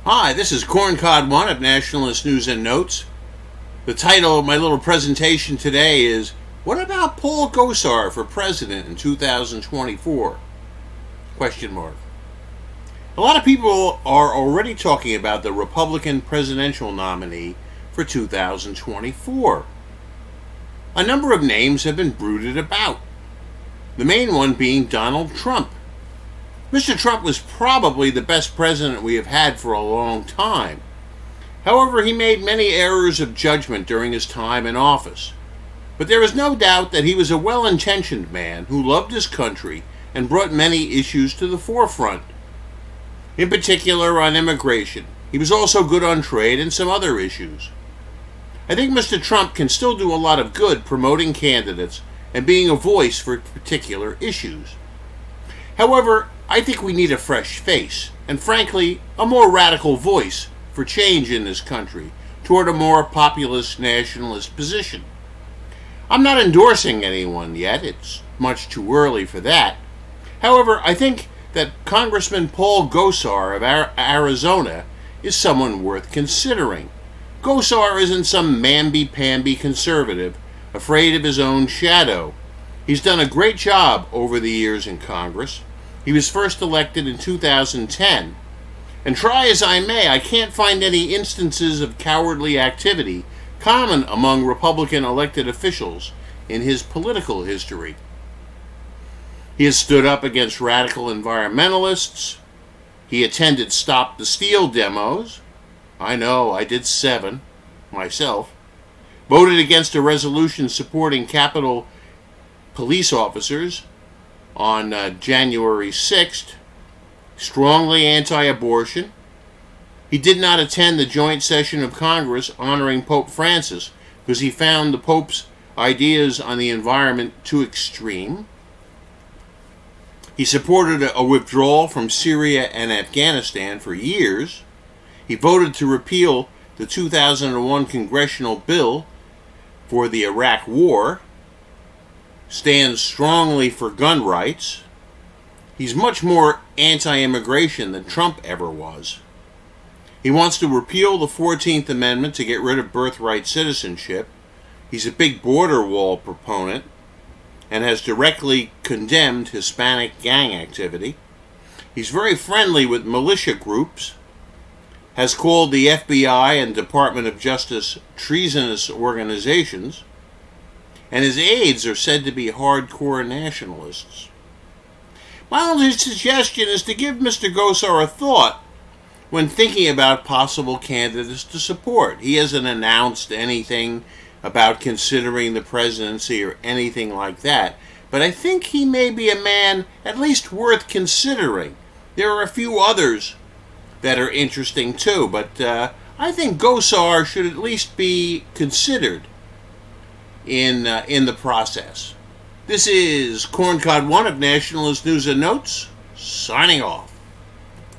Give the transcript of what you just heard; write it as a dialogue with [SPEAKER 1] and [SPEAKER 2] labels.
[SPEAKER 1] Hi, this is Corncod One of Nationalist News and Notes. The title of my little presentation today is, What about Paul Gosar for President in 2024? Question mark. A lot of people are already talking about the Republican presidential nominee for 2024. A number of names have been bruited about, the main one being Donald Trump. Mr. Trump was probably the best president we have had for a long time. However, he made many errors of judgment during his time in office. But there is no doubt that he was a well-intentioned man who loved his country and brought many issues to the forefront. In particular on immigration. He was also good on trade and some other issues. I think Mr. Trump can still do a lot of good promoting candidates and being a voice for particular issues. However, I think we need a fresh face, and frankly, a more radical voice for change in this country toward a more populist nationalist position. I'm not endorsing anyone yet, it's much too early for that. However, I think that Congressman Paul Gosar of Arizona is someone worth considering. Gosar isn't some mamby-pamby conservative afraid of his own shadow. He's done a great job over the years in Congress. He was first elected in 2010. And try as I may, I can't find any instances of cowardly activity common among Republican elected officials in his political history. He has stood up against radical environmentalists. He attended Stop the Steal demos. I know, I did 7 myself. Voted against a resolution supporting Capitol police officers on January 6th, strongly anti-abortion. He did not attend the joint session of Congress honoring Pope Francis because he found the Pope's ideas on the environment too extreme. He supported a withdrawal from Syria and Afghanistan for years. He voted to repeal the 2001 congressional bill for the Iraq War. Stands strongly for gun rights. He's much more anti-immigration than Trump ever was. He wants to repeal the 14th Amendment to get rid of birthright citizenship. He's a big border wall proponent and has directly condemned Hispanic gang activity. He's very friendly with militia groups, has called the FBI and Department of Justice treasonous organizations, and his aides are said to be hardcore nationalists. My only suggestion is to give Mr. Gosar a thought when thinking about possible candidates to support. He hasn't announced anything about considering the presidency or anything like that, but I think he may be a man at least worth considering. There are a few others that are interesting too, but I think Gosar should at least be considered in the process. This is Corncod One of Nationalist News and Notes, signing off.